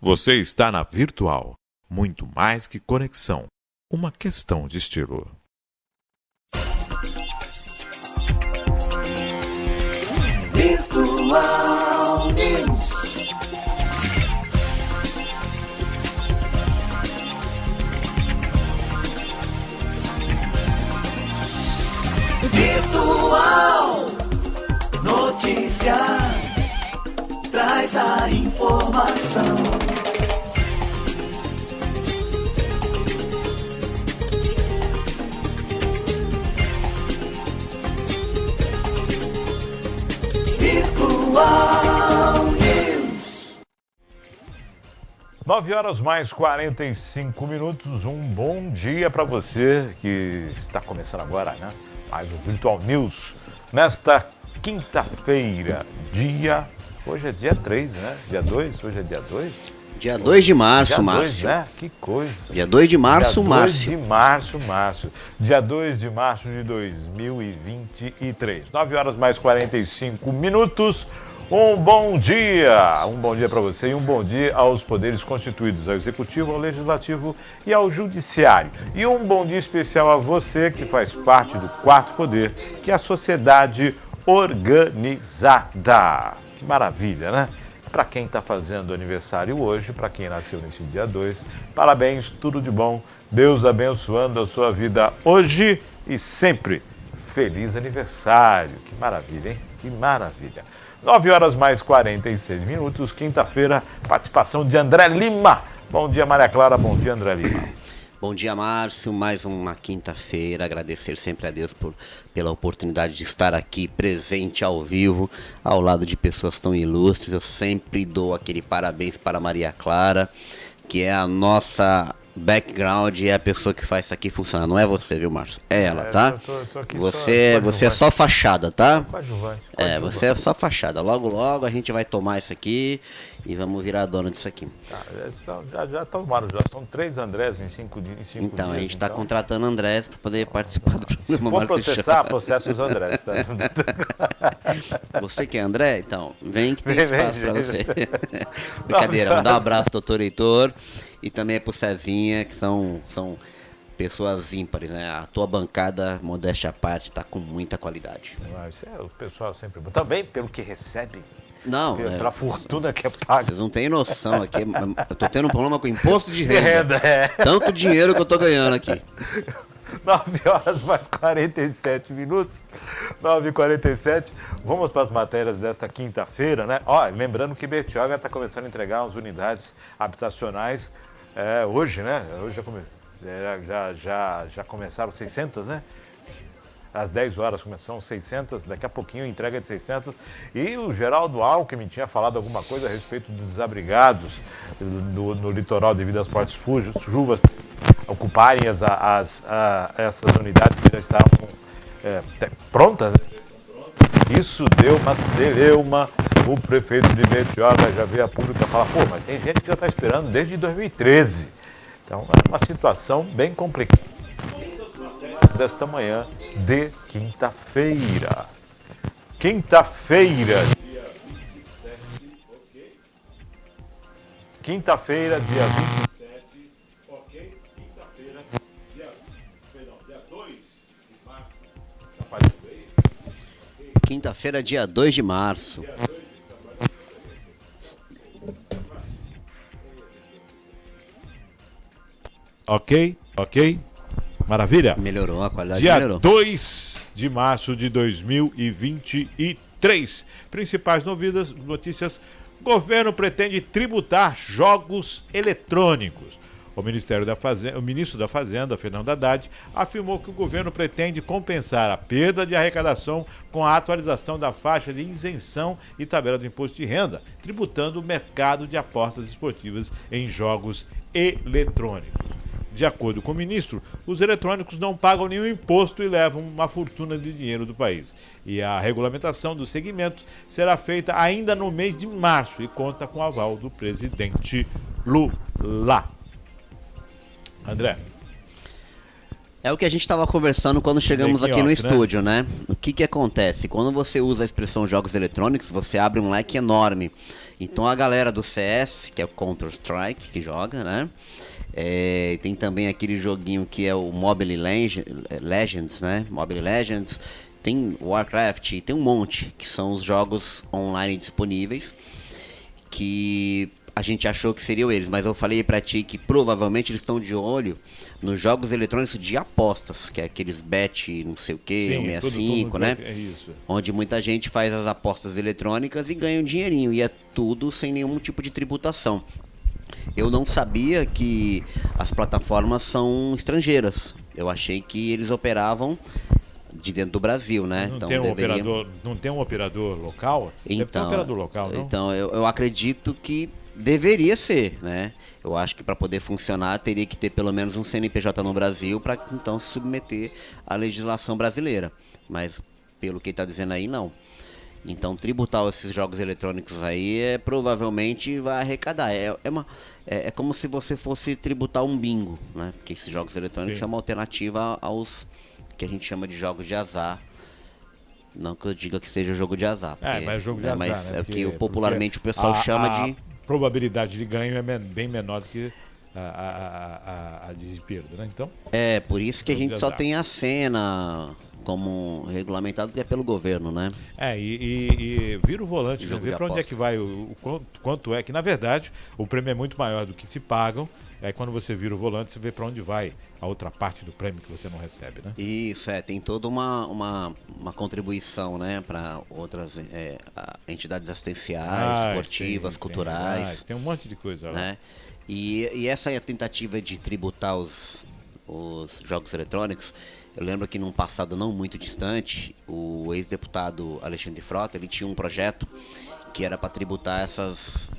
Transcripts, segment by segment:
Você está na Virtual. Muito mais que conexão. Uma questão de estilo. Virtual News. Virtual Notícias. Traz a informação. Virtual News. 9 horas mais 45 minutos. Um bom dia para você que está começando agora, né? Mais o Virtual News. Nesta quinta-feira, hoje é dia 3, né? Dia 2, hoje é dia 2? Dia 2 de março, dia Márcio. 2, né? Que coisa. Dia 2 de março, Márcio. Dia 2 de março. Dia 2 de março de 2023. 9 horas mais 45 minutos. Um bom dia para você e um bom dia aos poderes constituídos, ao Executivo, ao Legislativo e ao Judiciário. E um bom dia especial a você que faz parte do quarto poder, que é a sociedade organizada. Que maravilha, né? Para quem está fazendo aniversário hoje, para quem nasceu nesse dia 2, parabéns, tudo de bom. Deus abençoando a sua vida hoje e sempre. Feliz aniversário. Que maravilha, hein? Que maravilha. 9 horas mais 46 minutos, quinta-feira, participação de André Lima. Bom dia, Maria Clara. Bom dia, André Lima. Bom dia, Márcio. Mais uma quinta-feira. Agradecer sempre a Deus pela oportunidade de estar aqui presente ao vivo, ao lado de pessoas tão ilustres. Eu sempre dou aquele parabéns para a Maria Clara, que é a nossa background, é a pessoa que faz isso aqui funcionar. Não é você, viu, Márcio? É ela, tá? Tô aqui você é só fachada, tá? Coadjuvante. Você é só fachada. Logo, logo a gente vai tomar isso aqui e vamos virar dona disso aqui. Já tomaram, já são 3 Andrés em 5 dias. Então, a gente está contratando Andrés para poder participar do programa. Se for processar, processa os Andrés, tá? Você que é André? Então, vem que tem espaço para você. Brincadeira, mandar um abraço, doutor Heitor, e também pro Cezinha, que são pessoas ímpares, né? A tua bancada, modéstia à parte, está com muita qualidade. Isso é o pessoal sempre... Também pelo que recebe. Não, pela fortuna que é paga. Vocês não têm noção aqui. Eu tô tendo um problema com imposto de renda. Tanto dinheiro que eu tô ganhando aqui. 9 horas mais 47 minutos. 9h47. Vamos para as matérias desta quinta-feira, né? Lembrando que Bertioga está começando a entregar as unidades habitacionais hoje, né? Hoje já começaram 600, né? Às 10 horas começam 600, daqui a pouquinho entrega de 600. E o Geraldo Alckmin tinha falado alguma coisa a respeito dos desabrigados no litoral devido às fortes chuvas ocuparem essas unidades que já estavam prontas. Isso deu uma celeuma. O prefeito de Bertioga já veio a público falar, mas tem gente que já está esperando desde 2013. Então é uma situação bem complicada desta manhã de quinta-feira. Quinta-feira, dia 27, ok? Quinta-feira, dia 27, ok? Quinta-feira, dia 2 de março. Tá aparecendo aí? Okay. Quinta-feira, dia 2 de março. Ok? Maravilha? Melhorou, a qualidade Dia melhorou. 2 de março de 2023. Principais notícias. Governo pretende tributar jogos eletrônicos. O ministro da Fazenda, Fernando Haddad, afirmou que o governo pretende compensar a perda de arrecadação com a atualização da faixa de isenção e tabela do imposto de renda, tributando o mercado de apostas esportivas em jogos eletrônicos. De acordo com o ministro, os eletrônicos não pagam nenhum imposto e levam uma fortuna de dinheiro do país. E a regulamentação do segmento será feita ainda no mês de março e conta com o aval do presidente Lula. André. É o que a gente estava conversando quando chegamos aqui no estúdio, né? O que acontece? Quando você usa a expressão jogos eletrônicos, você abre um leque enorme. Então a galera do CS, que é o Counter-Strike, que joga, né? Tem também aquele joguinho que é o Mobile Legends, né? Mobile Legends. Tem Warcraft, tem um monte, que são os jogos online disponíveis, que a gente achou que seriam eles, mas eu falei pra ti que provavelmente eles estão de olho nos jogos eletrônicos de apostas, que é aqueles bet não sei o que, 165, né? É isso. Onde muita gente faz as apostas eletrônicas e ganha um dinheirinho, e é tudo sem nenhum tipo de tributação. Eu não sabia que as plataformas são estrangeiras. Eu achei que eles operavam de dentro do Brasil, né? Não, então, tem não tem um operador local? Deve ter um operador local, não? Então, eu acredito que deveria ser, né? Eu acho que para poder funcionar teria que ter pelo menos um CNPJ no Brasil para então se submeter à legislação brasileira. Mas pelo que está dizendo aí, não. Então tributar esses jogos eletrônicos aí provavelmente vai arrecadar. É como se você fosse tributar um bingo, né? Porque esses jogos eletrônicos Sim. é uma alternativa aos que a gente chama de jogos de azar. Não que eu diga que seja jogo de azar. Mas jogo de azar, mas né? é o que popularmente o pessoal chama de... A probabilidade de ganho é bem menor do que a de perda, né? Então, por isso que a jogo gente de só azar. tem a cena como regulamentado, que é pelo governo, né? E vira o volante, né? Jogo Vê de pra onde é aposta. que vai, quanto é, que na verdade o prêmio é muito maior do que se pagam. Aí quando você vira o volante, você vê pra onde vai a outra parte do prêmio que você não recebe, né? Isso, tem toda uma contribuição, né, para outras entidades assistenciais, esportivas, culturais, Tem um monte de coisa lá. né? E essa é a tentativa de tributar os jogos eletrônicos. Eu lembro que num passado não muito distante, o ex-deputado Alexandre Frota, ele tinha um projeto que era para tributar essas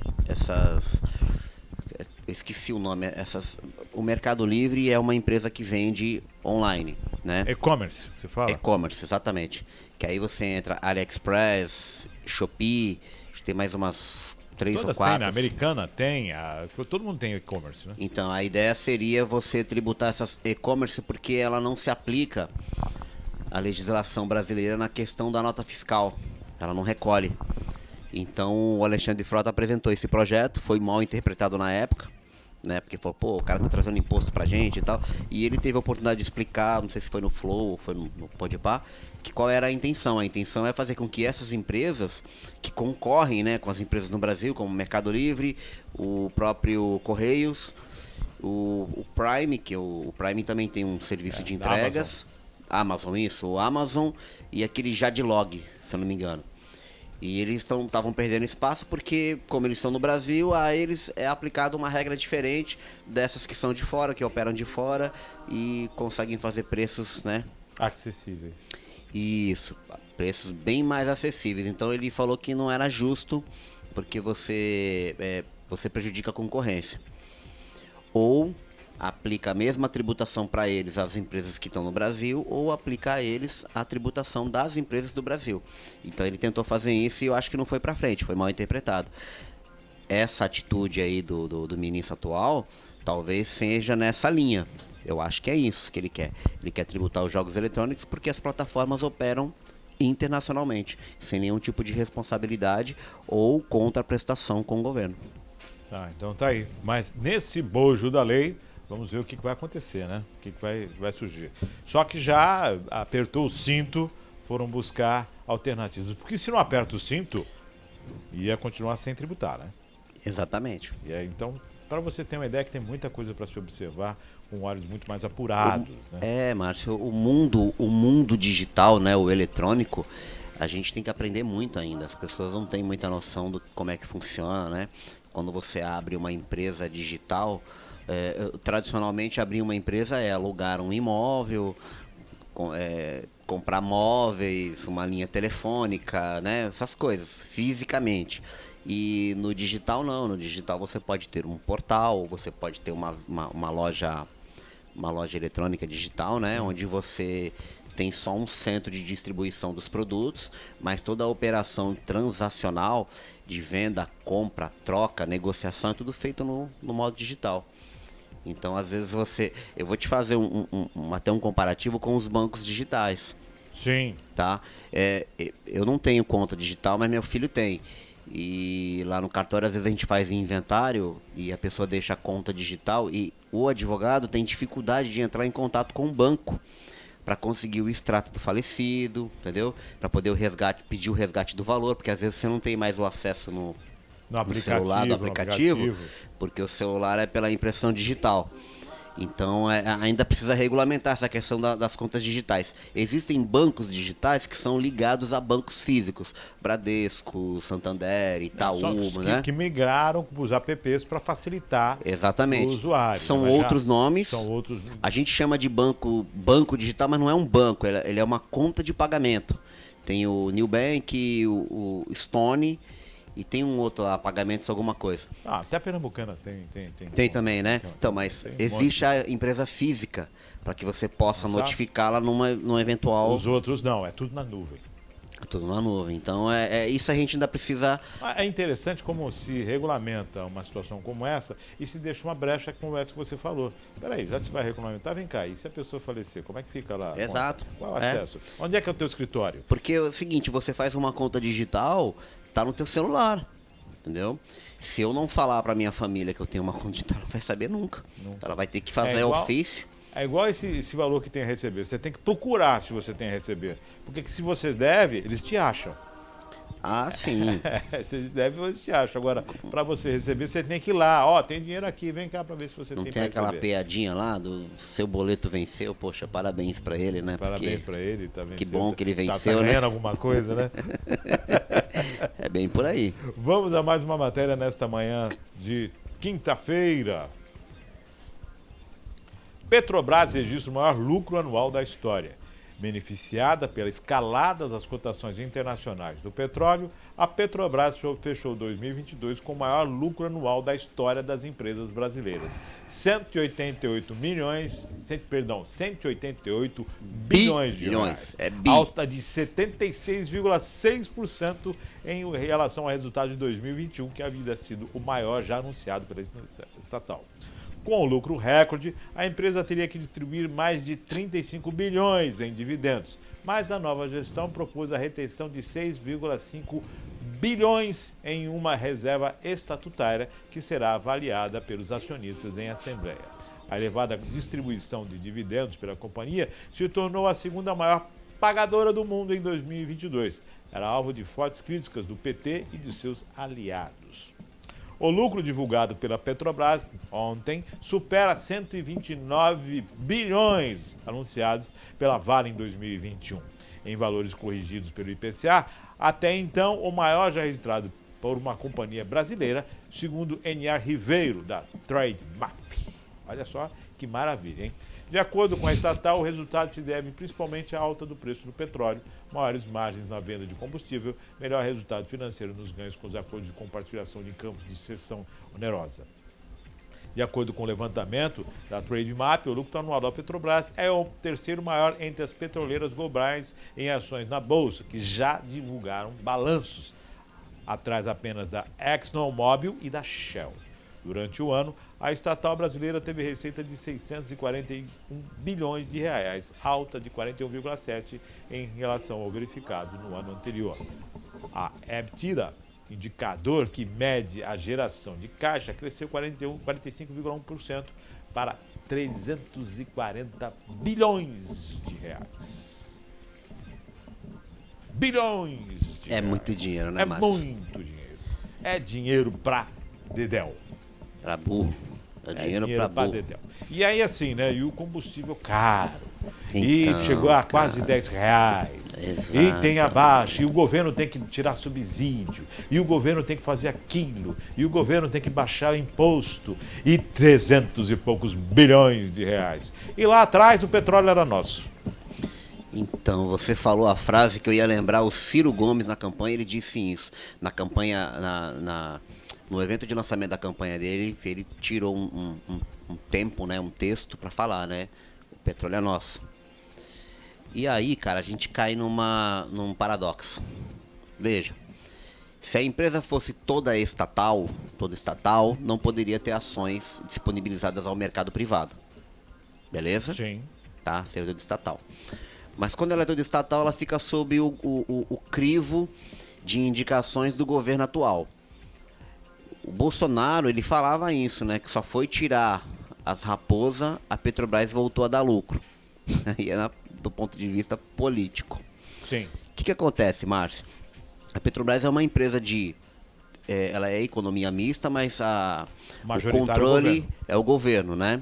eu esqueci o nome, o Mercado Livre é uma empresa que vende online, né? E-commerce, você fala? E-commerce, exatamente. Que aí você entra AliExpress, Shopee, tem mais umas 3 Todas ou 4. tem, né? Americana tem, todo mundo tem e-commerce, né? Então, a ideia seria você tributar essas e-commerce porque ela não se aplica à legislação brasileira na questão da nota fiscal. Ela não recolhe. Então, o Alexandre Frota apresentou esse projeto, foi mal interpretado na época, né? Porque falou, pô, o cara tá trazendo imposto pra gente e tal. E ele teve a oportunidade de explicar, não sei se foi no Flow ou foi no Podpah, que qual era a intenção. A intenção é fazer com que essas empresas que concorrem, né, com as empresas no Brasil, como o Mercado Livre, o próprio Correios, o Prime, que o Prime também tem um serviço de entregas. Amazon, isso, o Amazon e aquele Jadlog, se eu não me engano. E eles estavam perdendo espaço porque, como eles estão no Brasil, a eles é aplicada uma regra diferente dessas que são de fora, que operam de fora e conseguem fazer preços, né? Acessíveis. Isso, preços bem mais acessíveis. Então ele falou que não era justo porque você prejudica a concorrência. Ou aplica a mesma tributação para eles, as empresas que estão no Brasil, ou aplica a eles a tributação das empresas do Brasil. Então ele tentou fazer isso e eu acho que não foi para frente, foi mal interpretado. Essa atitude aí do ministro atual talvez seja nessa linha. Eu acho que é isso que ele quer. Ele quer tributar os jogos eletrônicos porque as plataformas operam internacionalmente, sem nenhum tipo de responsabilidade ou contraprestação com o governo. Tá, então tá aí. Mas nesse bojo da lei, vamos ver o que vai acontecer, né? O que vai surgir. Só que já apertou o cinto, foram buscar alternativas. Porque se não aperta o cinto, ia continuar sem tributar, né? Exatamente. E aí, então, para você ter uma ideia que tem muita coisa para se observar, com olhos muito mais apurados, né? Márcio, o mundo digital, né, o eletrônico, a gente tem que aprender muito ainda. As pessoas não têm muita noção do como é que funciona, né? Quando você abre uma empresa digital, tradicionalmente abrir uma empresa é alugar um imóvel, comprar móveis, uma linha telefônica, né? Essas coisas, fisicamente. E no digital não, no digital você pode ter um portal, você pode ter uma loja eletrônica digital, né? Onde você tem só um centro de distribuição dos produtos, mas toda a operação transacional de venda, compra, troca, negociação é tudo feito no modo digital. Então, às vezes eu vou te fazer até um comparativo com os bancos digitais. Sim. Tá? Eu não tenho conta digital, mas meu filho tem. E lá no cartório, às vezes a gente faz inventário e a pessoa deixa a conta digital e o advogado tem dificuldade de entrar em contato com o banco para conseguir o extrato do falecido, entendeu? Para poder o resgate, pedir o resgate do valor, porque às vezes você não tem mais o acesso no celular do aplicativo, porque o celular é pela impressão digital. Então ainda precisa regulamentar essa questão das contas digitais. Existem bancos digitais que são ligados a bancos físicos, Bradesco, Santander, Itaú, né? Que migraram para os apps para facilitar Exatamente. o usuário. São outros nomes. São outros. A gente chama de banco digital, mas não é um banco, ele é uma conta de pagamento. Tem o Nubank, o Stone. E tem um outro lá, pagamentos, alguma coisa. Até Pernambucanas tem. Tem também, né? Então, mas existe a empresa física para que você possa notificá-la numa eventual... Os outros não, é tudo na nuvem. É tudo na nuvem. Então, isso a gente ainda precisa... É interessante como se regulamenta uma situação como essa e se deixa uma brecha como essa que você falou. Peraí, já se vai regulamentar, vem cá. E se a pessoa falecer, como é que fica lá? Exato. Qual o acesso? Onde é que é o teu escritório? Porque é o seguinte, você faz uma conta digital... Tá no teu celular, entendeu? Se eu não falar pra minha família que eu tenho uma conta digital, ela não vai saber nunca. Ela vai ter que fazer ofício. É igual esse valor que tem a receber. Você tem que procurar se você tem a receber. Porque se você deve, eles te acham. Ah, sim. Se eles devem, eles te acham. Agora, para você receber, você tem que ir lá. Ó, tem dinheiro aqui, vem cá para ver se você não tem para receber. Não tem aquela piadinha lá do seu boleto venceu? Poxa, parabéns para ele, né? Parabéns para ele, tá vencendo. Que bom que ele venceu, tá né? ganhando alguma coisa, né? É bem por aí. Vamos a mais uma matéria nesta manhã de quinta-feira. Petrobras registra o maior lucro anual da história. Beneficiada pela escalada das cotações internacionais do petróleo, a Petrobras fechou 2022 com o maior lucro anual da história das empresas brasileiras. 188 bilhões de reais. Alta de 76,6% em relação ao resultado de 2021, que havia sido o maior já anunciado pela estatal. Com o lucro recorde, a empresa teria que distribuir mais de 35 bilhões em dividendos, mas a nova gestão propôs a retenção de 6,5 bilhões em uma reserva estatutária que será avaliada pelos acionistas em assembleia. A elevada distribuição de dividendos pela companhia se tornou a segunda maior pagadora do mundo em 2022. Era alvo de fortes críticas do PT e de seus aliados. O lucro divulgado pela Petrobras ontem supera 129 bilhões anunciados pela Vale em 2021. Em valores corrigidos pelo IPCA, até então o maior já registrado por uma companhia brasileira, segundo NR Ribeiro, da Trademap. Olha só que maravilha, hein? De acordo com a estatal, o resultado se deve principalmente à alta do preço do petróleo, maiores margens na venda de combustível, melhor resultado financeiro nos ganhos com os acordos de compartilhação de campos de cessão onerosa. De acordo com o levantamento da Trademap, o lucro anual da Petrobras é o terceiro maior entre as petroleiras globais em ações na Bolsa, que já divulgaram balanços, atrás apenas da ExxonMobil e da Shell. Durante o ano, a estatal brasileira teve receita de 641 bilhões de reais, alta de 41,7% em relação ao verificado no ano anterior. A EBITDA, indicador que mede a geração de caixa, cresceu 45,1% para 340 bilhões de reais. Bilhões de reais. É muito dinheiro, né, Márcio? É muito dinheiro. É dinheiro pra dedéu. Pra burro. É dinheiro pra burro. Dedéu. E aí assim, né? E o combustível caro. Então, e chegou a quase R$10. Exato. E tem abaixo. E o governo tem que tirar subsídio. E o governo tem que fazer aquilo. E o governo tem que baixar o imposto. E 300 e poucos bilhões de reais. E lá atrás o petróleo era nosso. Então, você falou a frase que eu ia lembrar, o Ciro Gomes na campanha, ele disse isso. Na campanha, no evento de lançamento da campanha dele, ele tirou um tempo, né, um texto para falar, né? O petróleo é nosso. E aí, cara, a gente cai num paradoxo. Veja, se a empresa fosse toda estatal, não poderia ter ações disponibilizadas ao mercado privado. Beleza? Sim. Tá, seria toda estatal. Mas quando ela é toda estatal, ela fica sob o crivo de indicações do governo atual. O Bolsonaro, ele falava isso, né? Que só foi tirar as raposas, a Petrobras voltou a dar lucro. Aí é do ponto de vista político. Sim. O que acontece, Márcio? A Petrobras é uma empresa ela é economia mista, mas o Majoritário controle é o governo, né?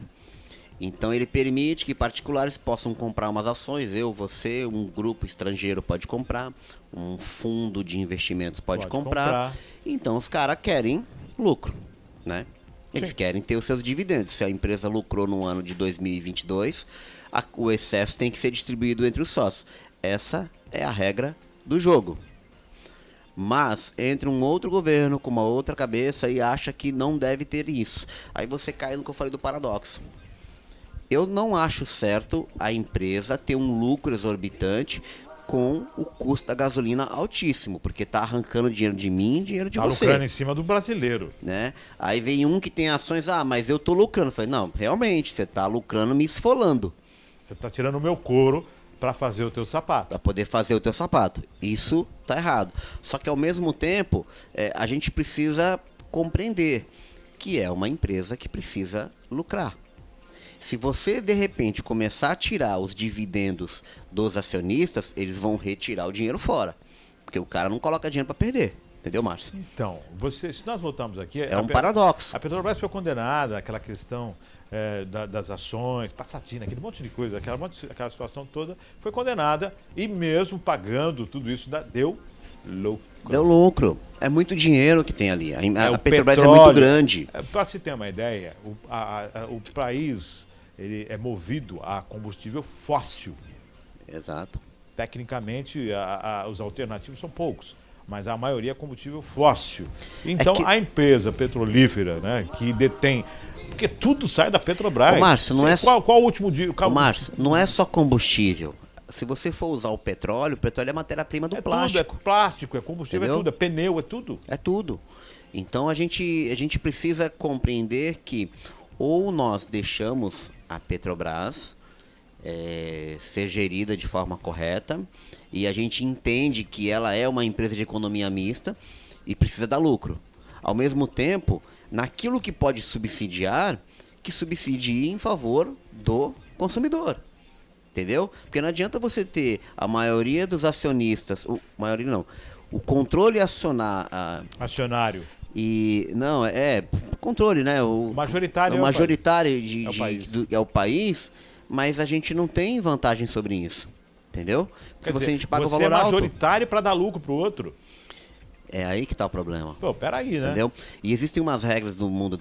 Então ele permite que particulares possam comprar umas ações, você, um grupo estrangeiro pode comprar, um fundo de investimentos pode comprar. Então os caras querem lucro, né? Eles Sim. querem ter os seus dividendos. Se a empresa lucrou no ano de 2022, o excesso tem que ser distribuído entre os sócios. Essa é a regra do jogo. Mas entra um outro governo com uma outra cabeça e acha que não deve ter isso. Aí você cai no que eu falei do paradoxo. Eu não acho certo a empresa ter um lucro exorbitante com o custo da gasolina altíssimo, porque tá arrancando dinheiro de mim e dinheiro de Tá você. lucrando em cima do brasileiro. Né? Aí vem um que tem ações, mas eu tô lucrando. Eu falei, não, realmente, você tá lucrando me esfolando. Você tá tirando o meu couro para fazer o teu sapato. Para poder fazer o teu sapato. Isso tá errado. Só que ao mesmo tempo, a gente precisa compreender que é uma empresa que precisa lucrar. Se você de repente começar a tirar os dividendos dos acionistas, eles vão retirar o dinheiro fora. Porque o cara não coloca dinheiro para perder. Entendeu, Márcio? Então, se nós voltamos aqui... É um paradoxo. A Petrobras foi condenada, aquela questão das ações, Passatina, aquele monte de coisa, aquela situação toda, foi condenada e mesmo pagando tudo isso, deu lucro. Deu lucro. É muito dinheiro que tem ali. A O Petrobras petróleo, é muito grande. Para se ter uma ideia, o país ele é movido a combustível fóssil. Exato. Tecnicamente, os alternativos são poucos, mas a maioria é combustível fóssil. Então, a empresa petrolífera, né, que detém... Porque tudo sai da Petrobras. Ô, Márcio, não é qual o último dia? Ô, Márcio, não é só combustível. Se você for usar o petróleo é matéria-prima do plástico. Tudo, é plástico, é combustível, Entendeu? é tudo, é pneu, é tudo. É tudo. Então a gente precisa compreender que ou nós deixamos a Petrobras ser gerida de forma correta e a gente entende que ela é uma empresa de economia mista e precisa dar lucro. Ao mesmo tempo, naquilo que pode subsidiar, que subsidie em favor do consumidor. Entendeu? Porque não adianta você ter a maioria dos acionistas, o controle Acionário. e não, controle, né? O Majoritário. o majoritário é o país. é o país, mas a gente não tem vantagem sobre isso. Entendeu? Porque Quer dizer, a gente paga o você é valor alto. majoritário para dar lucro pro outro. É aí que tá o problema. Pô, peraí, né? Entendeu? E existem umas regras no mundo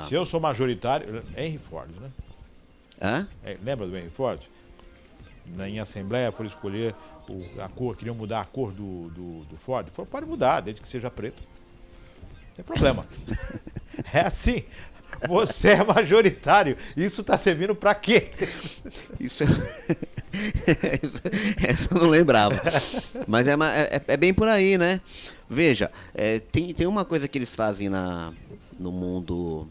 Se eu sou majoritário... Henry Ford, né? Hã? Lembra do Henry Ford? Em assembleia foram escolher a cor, queriam mudar a cor do Ford. Falou, pode mudar, desde que seja preto. Não tem problema. É assim. Você é majoritário. Isso tá servindo pra quê? Isso essa eu não lembrava. Mas é bem por aí, né? Veja, tem uma coisa que eles fazem no mundo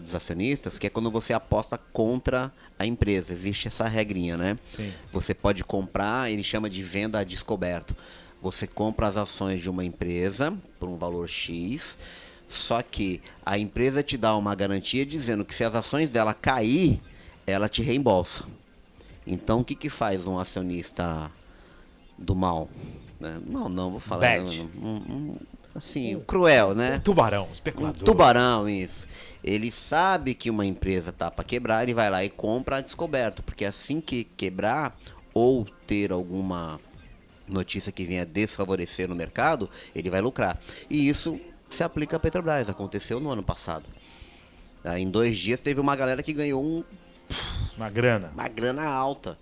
dos acionistas, que é quando você aposta contra a empresa. Existe essa regrinha, né? Sim. Você pode comprar, ele chama de venda a descoberto. Você compra as ações de uma empresa por um valor X, só que a empresa te dá uma garantia dizendo que se as ações dela cair, ela te reembolsa. Então, o que faz um acionista do mal? Né? Não vou falar. Bad. Assim, cruel, né? Tubarão, especulador. Tubarão, isso. Ele sabe que uma empresa tá para quebrar, ele vai lá e compra a descoberto, porque assim que quebrar ou ter alguma notícia que venha desfavorecer no mercado, ele vai lucrar. E isso se aplica à Petrobras, aconteceu no ano passado. Em 2 dias teve uma galera que ganhou Uma grana. uma grana alta.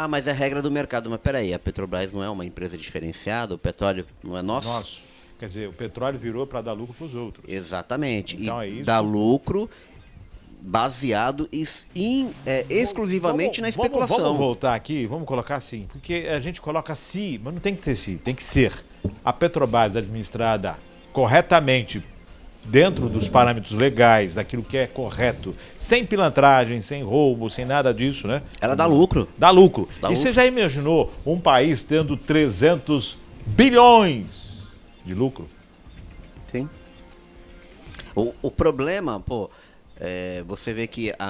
Mas é regra do mercado. Mas peraí, a Petrobras não é uma empresa diferenciada? O petróleo não é nosso? Nosso. Quer dizer, o petróleo virou para dar lucro para os outros. Exatamente. Então e é isso. dá lucro baseado exclusivamente na especulação. Vamos voltar aqui, vamos colocar assim, porque a gente coloca se, mas não tem que ter se, tem que ser. A Petrobras administrada corretamente, dentro dos parâmetros legais, daquilo que é correto, sem pilantragem, sem roubo, sem nada disso, né? Ela dá lucro. Dá lucro. Dá E lucro. você já imaginou um país tendo 300 bilhões de lucro. Sim. O problema, você vê que há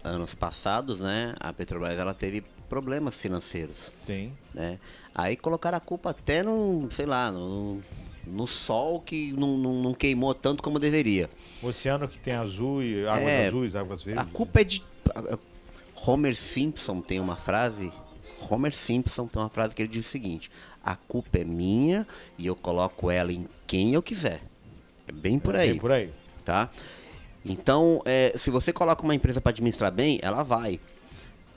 anos passados, né, a Petrobras ela teve problemas financeiros, Sim. né? Aí colocaram a culpa até no, sei lá, no sol que não queimou tanto como deveria. O oceano que tem azul e águas azuis, águas verdes. A culpa é de Homer Simpson tem uma frase. Homer Simpson tem uma frase que ele diz o seguinte: a culpa é minha e eu coloco ela em quem eu quiser. É bem por aí. Bem por aí. Tá? Então, se você coloca uma empresa para administrar bem, ela vai.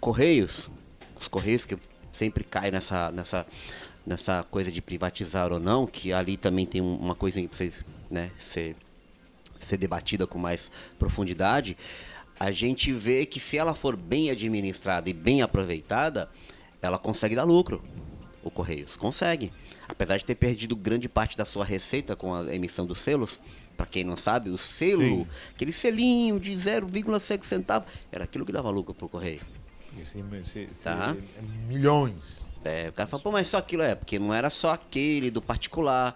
Os Correios que sempre caem nessa coisa de privatizar ou não, que ali também tem uma coisa que vocês, né, ser debatida com mais profundidade. A gente vê que se ela for bem administrada e bem aproveitada, ela consegue dar lucro. O Correios consegue. Apesar de ter perdido grande parte da sua receita com a emissão dos selos, para quem não sabe, o selo, Sim. aquele selinho de 0,5 centavo, era aquilo que dava lucro pro Correio. Tá. Milhões. O cara fala, mas só aquilo porque não era só aquele do particular.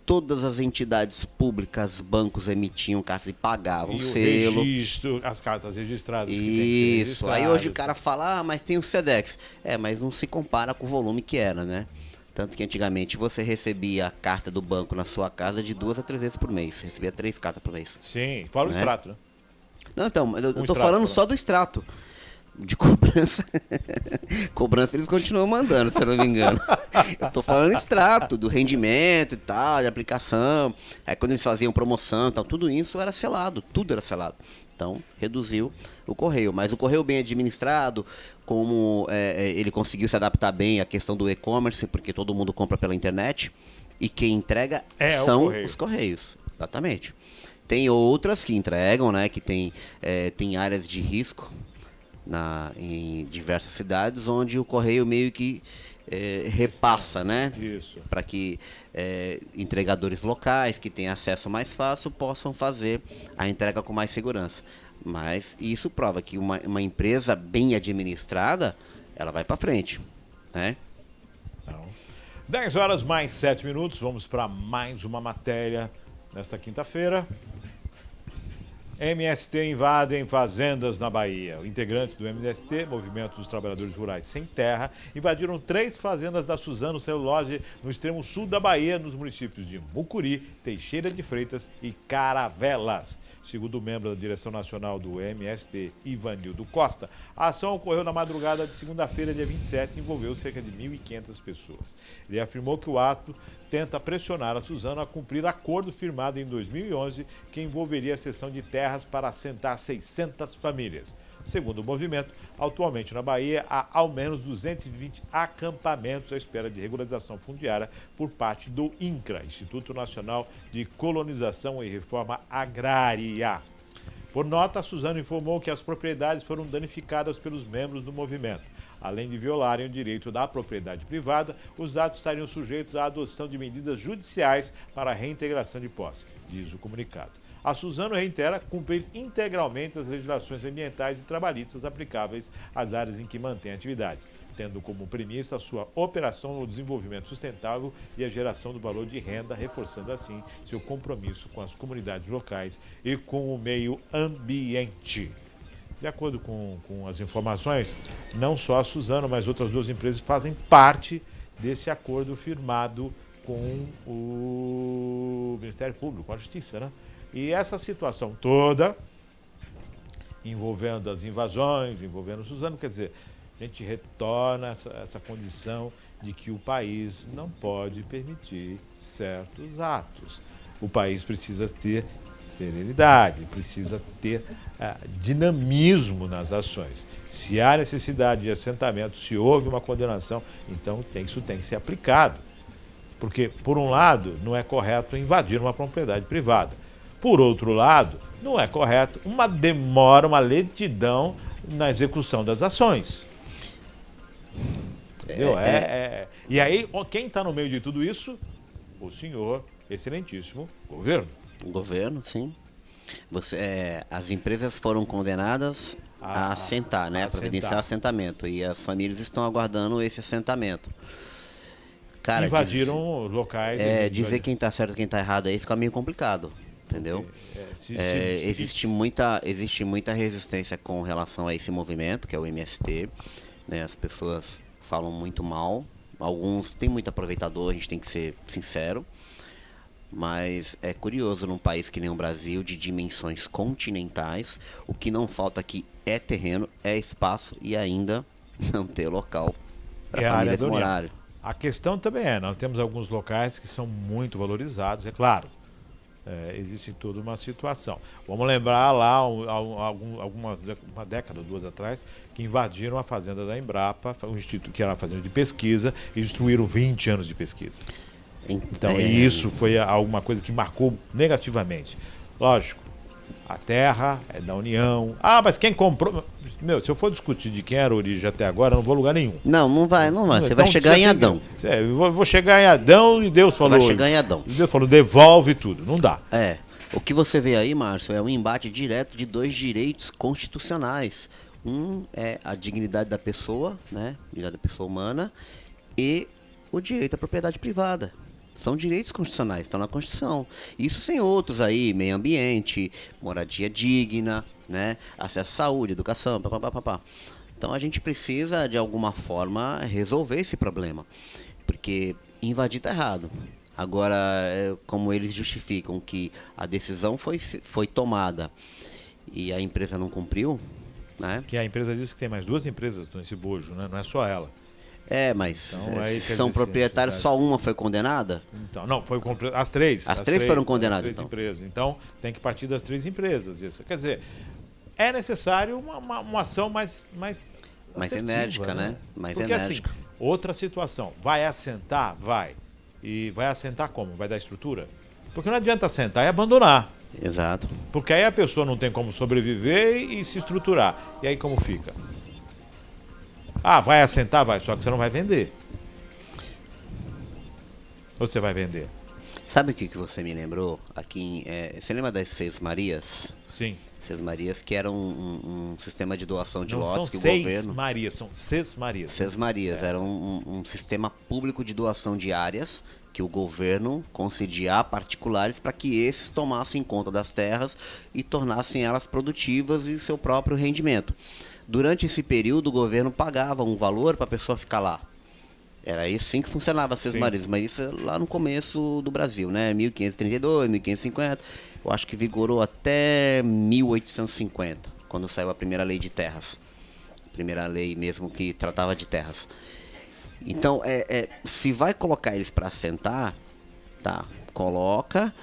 Todas as entidades públicas, bancos emitiam carta e pagavam E selo. o registro, as cartas registradas que tem que ser Isso. registradas. Aí hoje o cara fala, mas tem o Sedex. Mas não se compara com o volume que era, né? Tanto que antigamente você recebia a carta do banco na sua casa de 2 a 3 vezes por mês. Você recebia 3 cartas por mês. Sim, fora o Né? extrato, né? Não, então, eu tô extrato, falando tá só do extrato. De cobrança. Cobrança eles continuam mandando, se eu não me engano. Eu tô falando extrato, do rendimento e tal, de aplicação. Aí quando eles faziam promoção e tal, tudo isso era selado, tudo era selado. Então, reduziu o Correio. Mas o Correio bem administrado, como ele conseguiu se adaptar bem à questão do e-commerce, porque todo mundo compra pela internet, e quem entrega são os Correios. Exatamente. Tem outras que entregam, né, que tem áreas de risco, em diversas cidades, onde o Correio meio que repassa, né? Isso. Para que entregadores locais que têm acesso mais fácil possam fazer a entrega com mais segurança. Mas isso prova que uma empresa bem administrada, ela vai para frente, né? Então, 10 horas mais 7 minutos, vamos para mais uma matéria nesta quinta-feira. MST invadem fazendas na Bahia. Integrantes do MST, Movimento dos Trabalhadores Rurais Sem Terra, invadiram 3 fazendas da Suzano Celulose no extremo sul da Bahia, nos municípios de Mucuri, Teixeira de Freitas e Caravelas. Segundo o membro da direção nacional do MST, Ivanildo Costa, a ação ocorreu na madrugada de segunda-feira, dia 27, e envolveu cerca de 1.500 pessoas. Ele afirmou que o ato tenta pressionar a Suzano a cumprir acordo firmado em 2011 que envolveria a cessão de terras para assentar 600 famílias. Segundo o movimento, atualmente na Bahia há ao menos 220 acampamentos à espera de regularização fundiária por parte do INCRA, Instituto Nacional de Colonização e Reforma Agrária. Por nota, a Suzano informou que as propriedades foram danificadas pelos membros do movimento. Além de violarem o direito da propriedade privada, os atos estariam sujeitos à adoção de medidas judiciais para a reintegração de posse, diz o comunicado. A Suzano reitera cumprir integralmente as legislações ambientais e trabalhistas aplicáveis às áreas em que mantém atividades, tendo como premissa a sua operação no desenvolvimento sustentável e a geração do valor de renda, reforçando assim seu compromisso com as comunidades locais e com o meio ambiente. De acordo com as informações, não só a Suzano, mas outras 2 empresas fazem parte desse acordo firmado com o Ministério Público, com a Justiça, né? E essa situação toda, envolvendo as invasões, envolvendo Suzano, quer dizer, a gente retorna essa condição de que o país não pode permitir certos atos. O país precisa ter serenidade, precisa ter dinamismo nas ações. Se há necessidade de assentamento, se houve uma condenação, então isso tem que ser aplicado. Porque, por um lado, não é correto invadir uma propriedade privada. Por outro lado, não é correto uma demora, uma lentidão na execução das ações. Entendeu? E aí, quem está no meio de tudo isso? O senhor, excelentíssimo governo. O governo, sim. As empresas foram condenadas a assentar, né? A providenciar assentamento. E as famílias estão aguardando esse assentamento. Cara, invadiram os locais. dizer quem tá certo e quem tá errado aí fica meio complicado, entendeu? Existe muita resistência com relação a esse movimento, que é o MST, né? As pessoas falam muito mal, alguns tem muito aproveitador, a gente tem que ser sincero, mas é curioso num país que nem o Brasil, de dimensões continentais, o que não falta aqui é terreno, é espaço e ainda não ter local para a área famílias da União. morarem. A questão também nós temos alguns locais que são muito valorizados, é claro. Existe toda uma situação. Vamos lembrar lá, uma década, 2 atrás, que invadiram a fazenda da Embrapa, um instituto que era uma fazenda de pesquisa, e destruíram 20 anos de pesquisa. Então, e isso foi alguma coisa que marcou negativamente. Lógico, a terra é da União. Ah, mas quem comprou... Meu, se eu for discutir de quem era a origem até agora, eu não vou a lugar nenhum. Não vai. Você Então, vai chegar em Adão. Eu vou chegar em Adão e Deus falou... Vai chegar em Adão. E Deus falou, devolve tudo. Não dá. O que você vê aí, Márcio, é um embate direto de dois direitos constitucionais. Um é a dignidade da pessoa, né? Dignidade da pessoa humana, e o direito à propriedade privada. São direitos constitucionais, estão na Constituição. Isso sem outros aí, meio ambiente, moradia digna, né? Acesso à saúde, educação, papapá. Então a gente precisa, de alguma forma, resolver esse problema. Porque invadir está errado. Agora, como eles justificam que a decisão foi tomada e a empresa não cumpriu, né? Que a empresa disse que tem mais 2 empresas nesse bojo, né? Não é só ela. Mas então, são proprietários, só uma foi condenada? Então, não, foi as 3. As 3 foram condenadas, as 3 empresas. Então, tem que partir das 3 empresas. Isso. Quer dizer, é necessário uma ação mais assertiva, enérgica, né? Porque assim, outra situação, vai assentar? Vai. E vai assentar como? Vai dar estrutura? Porque não adianta assentar e abandonar. Exato. Porque aí a pessoa não tem como sobreviver e se estruturar. E aí como fica? Ah, vai assentar? Vai, só que você não vai vender. Ou você vai vender? Sabe o que você me lembrou? Aqui, você lembra das Seis Marias? Sim. Seis Marias, que era um sistema de doação de não lotes que são o governo... Marias, são Seis Marias. Seis Marias, era um sistema público de doação de áreas que o governo concedia a particulares para que esses tomassem conta das terras e tornassem elas produtivas e seu próprio rendimento. Durante esse período, o governo pagava um valor para a pessoa ficar lá. Era assim que funcionava as Seis Marias, mas isso é lá no começo do Brasil, né? 1532, 1550, eu acho que vigorou até 1850, quando saiu a primeira lei de terras. Primeira lei mesmo que tratava de terras. Então, se vai colocar eles para assentar, tá, coloca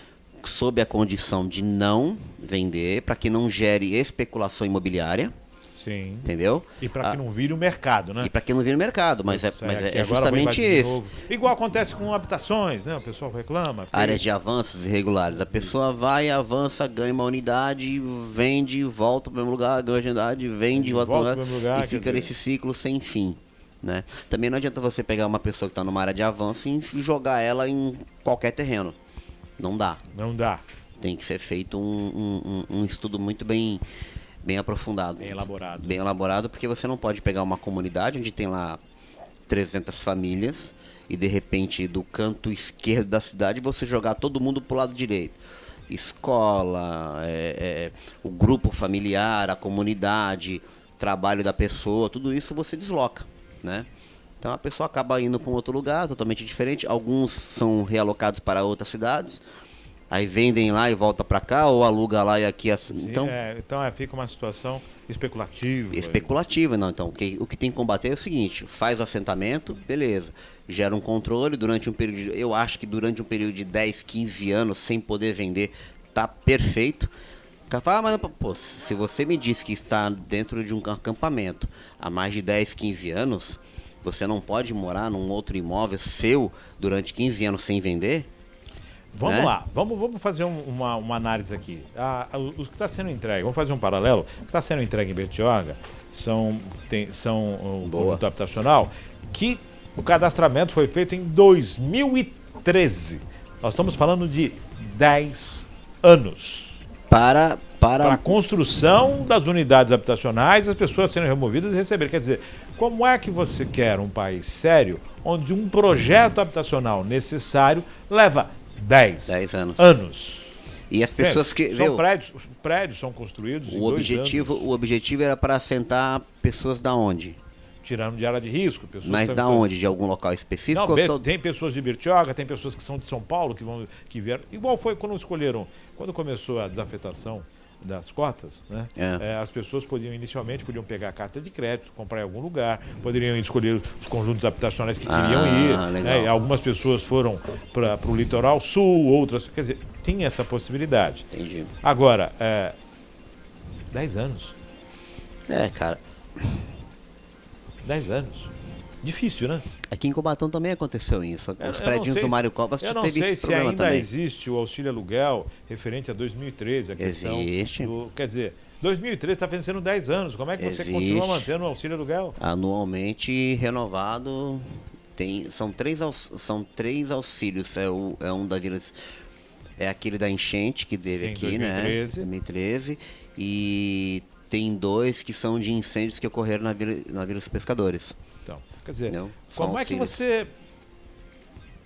sob a condição de não vender, para que não gere especulação imobiliária. Sim. Entendeu? E para que não vire o mercado, né? E para que não vire o mercado, mas é justamente isso. Igual acontece com habitações, né? O pessoal reclama. Áreas de avanços irregulares. A pessoa vai, avança, ganha uma unidade, vende, volta para o mesmo lugar, ganha uma unidade, vende, volta para o mesmo lugar, e fica nesse ciclo sem fim. Né? Também não adianta você pegar uma pessoa que está numa área de avanço e jogar ela em qualquer terreno. Não dá. Não dá. Tem que ser feito um estudo muito bem aprofundado. Bem elaborado, porque você não pode pegar uma comunidade onde tem lá 300 famílias e de repente do canto esquerdo da cidade você jogar todo mundo pro lado direito. Escola, o grupo familiar, a comunidade, trabalho da pessoa, tudo isso você desloca, né? Então a pessoa acaba indo para um outro lugar totalmente diferente. Alguns são realocados para outras cidades. Aí vendem lá e volta para cá, ou aluga lá e aqui assim. Então fica uma situação especulativa. Especulativa, não. Então, o que tem que combater é o seguinte: faz o assentamento, beleza. Gera um controle durante um período. Eu acho que durante um período de 10, 15 anos, sem poder vender, tá perfeito. Mas, pô, se você me diz que está dentro de um acampamento há mais de 10, 15 anos, você não pode morar num outro imóvel seu durante 15 anos sem vender? Vamos lá, vamos fazer uma análise aqui. Os que está sendo entregue, vamos fazer um paralelo. O que está sendo entregue em Bertioga são o conjunto habitacional, que o cadastramento foi feito em 2013. Nós estamos falando de 10 anos. Para a construção das unidades habitacionais, as pessoas serem removidas e receberem. Quer dizer, Como é que você quer um país sério onde um projeto habitacional necessário leva 10 anos? E as pessoas que... São prédios são construídos em 2 anos. O objetivo era para assentar pessoas da onde? Tirando de área de risco. Pessoas Mas da onde? De algum local específico? Não, tem pessoas de Bertioga, tem pessoas que são de São Paulo, que vieram. Igual foi quando começou a desafetação das cotas, né? As pessoas inicialmente podiam pegar a carta de crédito, comprar em algum lugar, poderiam escolher os conjuntos habitacionais que queriam ir. Né? Algumas pessoas foram para o litoral sul, outras. Quer dizer, tinha essa possibilidade. Entendi. Agora, 10 anos. Cara. 10 anos. Difícil, né? Aqui em Cubatão também aconteceu isso. Os prédios do Mário Covas teve esse problema também. Eu não sei se ainda existe o auxílio aluguel referente a 2013. Existe. Quer dizer, 2013 está vencendo 10 anos. Como é que você continua mantendo o auxílio aluguel? Anualmente renovado. São três auxílios. É um da Vila... É aquele da enchente que teve aqui, 2013. Né? 2013. E tem 2 que são de incêndios que ocorreram na Vila dos Pescadores. Então, quer dizer, como é que você...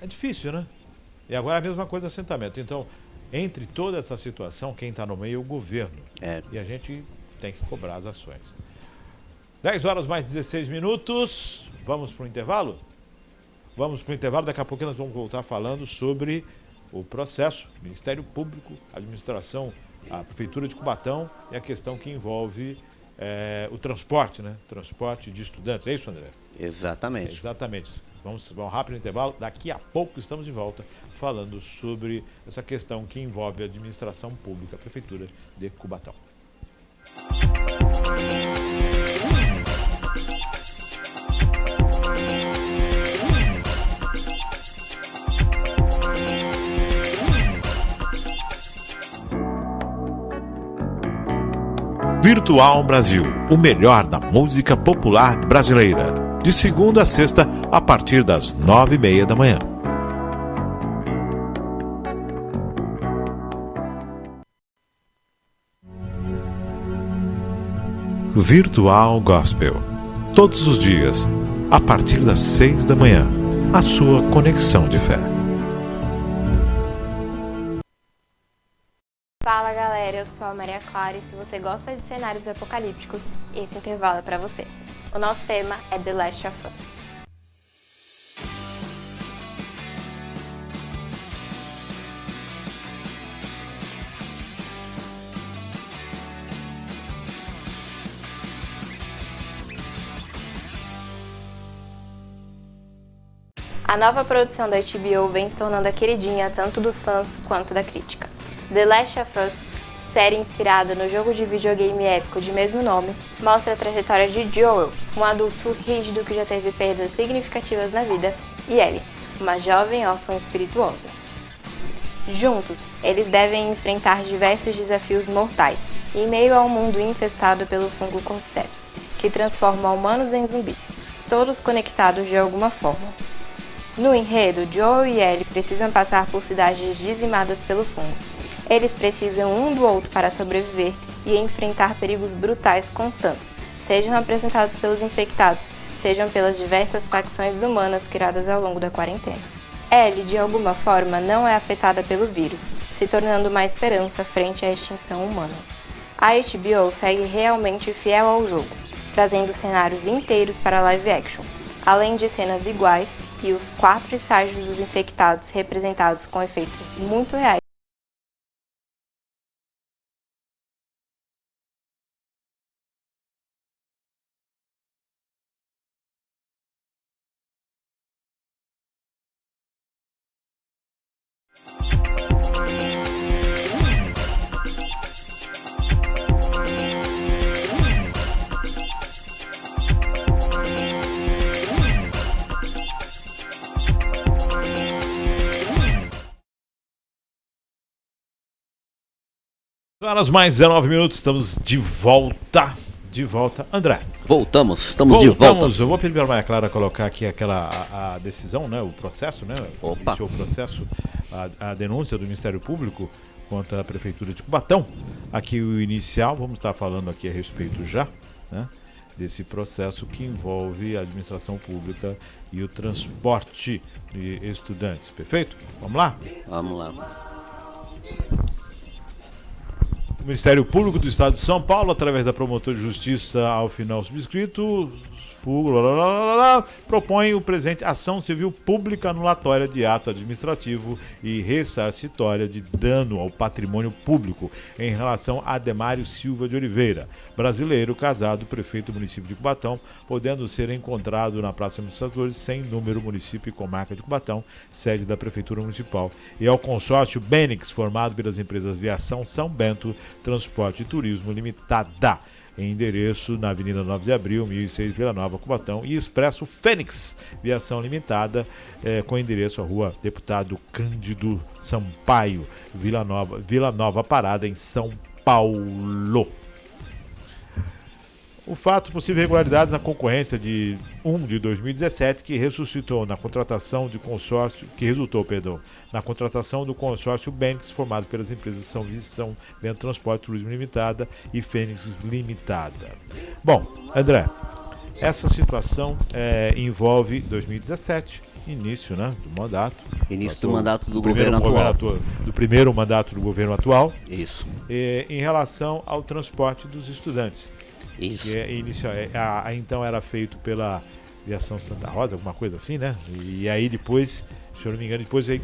É difícil, né? E agora a mesma coisa do assentamento. Então, entre toda essa situação, quem está no meio é o governo. E a gente tem que cobrar as ações. 10 horas mais 16 minutos. Vamos para o intervalo? Vamos para o intervalo. Daqui a pouco nós vamos voltar falando sobre o processo, Ministério Público, administração, a Prefeitura de Cubatão e a questão que envolve o transporte, né? Transporte de estudantes. É isso, André? Exatamente. Exatamente. Vamos um rápido intervalo. Daqui a pouco estamos de volta falando sobre essa questão que envolve a administração pública, a Prefeitura de Cubatão. Virtual Brasil, o melhor da música popular brasileira. De segunda a sexta, a partir das 9h30 da manhã. Virtual Gospel. Todos os dias, a partir das 6 da manhã. A sua conexão de fé. Fala galera, eu sou a Maria Clara e se você gosta de cenários apocalípticos, esse intervalo é pra você. O nosso tema é The Last of Us. A nova produção da HBO vem se tornando a queridinha tanto dos fãs quanto da crítica. The Last of Us, série inspirada no jogo de videogame épico de mesmo nome, mostra a trajetória de Joel, um adulto rígido que já teve perdas significativas na vida, e Ellie, uma jovem órfã espirituosa. Juntos, eles devem enfrentar diversos desafios mortais, em meio a um mundo infestado pelo fungo Cordyceps, que transforma humanos em zumbis, todos conectados de alguma forma. No enredo, Joel e Ellie precisam passar por cidades dizimadas pelo fungo. Eles precisam um do outro para sobreviver e enfrentar perigos brutais constantes, sejam apresentados pelos infectados, sejam pelas diversas facções humanas criadas ao longo da quarentena. Ellie, de alguma forma, não é afetada pelo vírus, se tornando uma esperança frente à extinção humana. A HBO segue realmente fiel ao jogo, trazendo cenários inteiros para live action, além de cenas iguais e os 4 estágios dos infectados representados com efeitos muito reais. Horas mais 19 minutos, estamos de volta. André. Estamos de volta. Eu vou pedir para a Maria Clara colocar aqui a decisão, né, o processo, né? Opa. Iniciou o processo, a denúncia do Ministério Público contra a Prefeitura de Cubatão. Aqui o inicial, vamos estar falando aqui a respeito já, né? desse processo que envolve a administração pública e o transporte de estudantes. Perfeito? Vamos lá? Vamos lá. O Ministério Público do Estado de São Paulo, através da promotora de justiça ao final subscrito, propõe o presente ação civil pública anulatória de ato administrativo e ressarcitória de dano ao patrimônio público em relação a Ademário Silva de Oliveira, brasileiro, casado, prefeito do município de Cubatão, podendo ser encontrado na Praça Administradores, sem número, município e comarca de Cubatão, sede da Prefeitura Municipal, e ao consórcio Benix, formado pelas empresas Viação São Bento, Transporte e Turismo Limitada, em endereço na Avenida 9 de Abril, 1006, Vila Nova, Cubatão, e Expresso Fênix, Viação Limitada, com endereço à Rua Deputado Cândido Sampaio, Vila Nova Parada, em São Paulo. O fato, possível irregularidades na concorrência de 1 de 2017, que resultou na contratação de consórcio, na contratação do consórcio Benix, formado pelas empresas São Bento Transporte Turismo Limitada e Fênix Limitada. Bom, André, essa situação envolve 2017, início, né, do mandato. Início do mandato do governo atual. Do primeiro mandato do governo atual. Isso. Em relação ao transporte dos estudantes. Isso. Que então era feito pela Viação Santa Rosa, alguma coisa assim, né? E aí depois, se eu não me engano, depois aí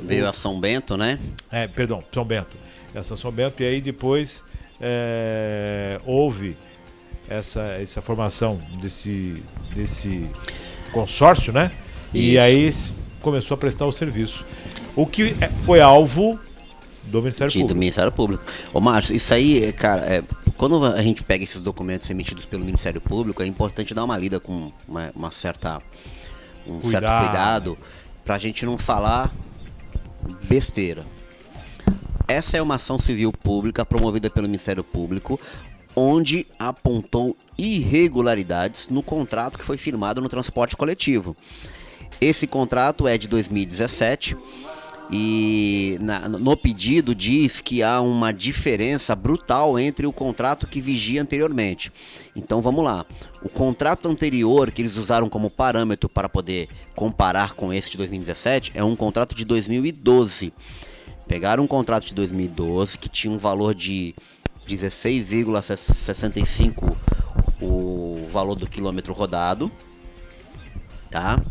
veio a São Bento, né? São Bento. Essa São Bento, e aí depois houve essa formação desse consórcio, né? E aí começou a prestar o serviço. O que foi alvo do Ministério Público. Do Ministério Público. Ô, Márcio, isso aí, cara, quando a gente pega esses documentos emitidos pelo Ministério Público, é importante dar uma lida com um certo cuidado, pra gente não falar besteira. Essa é uma ação civil pública promovida pelo Ministério Público, onde apontou irregularidades no contrato que foi firmado no transporte coletivo. Esse contrato é de 2017 e no pedido diz que há uma diferença brutal entre o contrato que vigia anteriormente. Então vamos lá, o contrato anterior que eles usaram como parâmetro para poder comparar com esse de 2017 é um contrato de 2012. Pegaram um contrato de 2012 que tinha um valor de 16,65 o valor do quilômetro rodado, tá?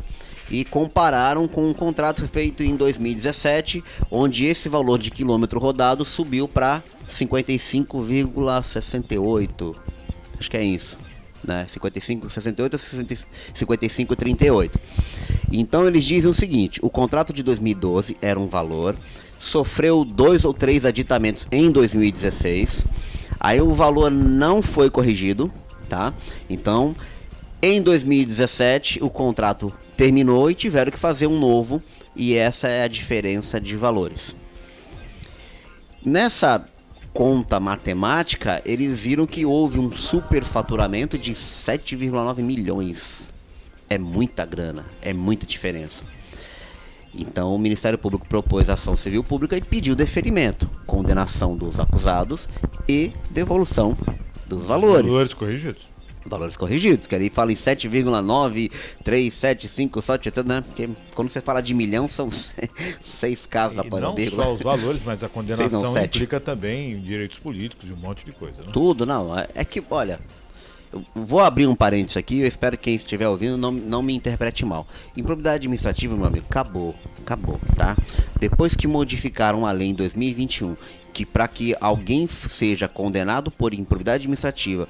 E compararam com um contrato feito em 2017, onde esse valor de quilômetro rodado subiu para 55,68. Acho que é isso, né? 55,68 ou 55,38. Então eles dizem o seguinte: o contrato de 2012 era um valor, sofreu 2 ou 3 aditamentos em 2016, aí o valor não foi corrigido, tá? Então, em 2017 o contrato terminou e tiveram que fazer um novo, e essa é a diferença de valores. Nessa conta matemática, eles viram que houve um superfaturamento de 7,9 milhões. É muita grana, é muita diferença. Então o Ministério Público propôs a ação civil pública e pediu deferimento, condenação dos acusados e devolução dos valores. Valores corrigidos. Valores corrigidos, que aí fala em 7,9375, só né? Porque quando você fala de milhão são 6 casas após a vírgula. Não só os valores, mas a condenação 6 não, implica também direitos políticos e um monte de coisa, né? Tudo, não. É que, olha, eu vou abrir um parênteses aqui, eu espero que quem estiver ouvindo não me interprete mal. Improbidade administrativa, meu amigo, acabou, tá? Depois que modificaram a lei em 2021, que para que alguém seja condenado por improbidade administrativa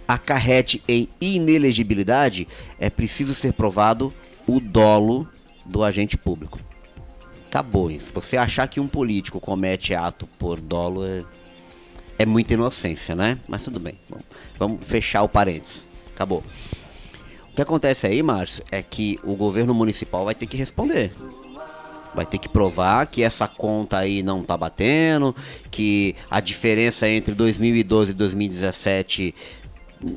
acarrete em inelegibilidade, é preciso ser provado o dolo do agente público. Acabou isso. Se você achar que um político comete ato por dolo, é muita inocência, né? Mas tudo bem, vamos fechar o parênteses. Acabou. O que acontece aí, Márcio, é que o governo municipal vai ter que responder. Vai ter que provar que essa conta aí não tá batendo, que a diferença entre 2012 e 2017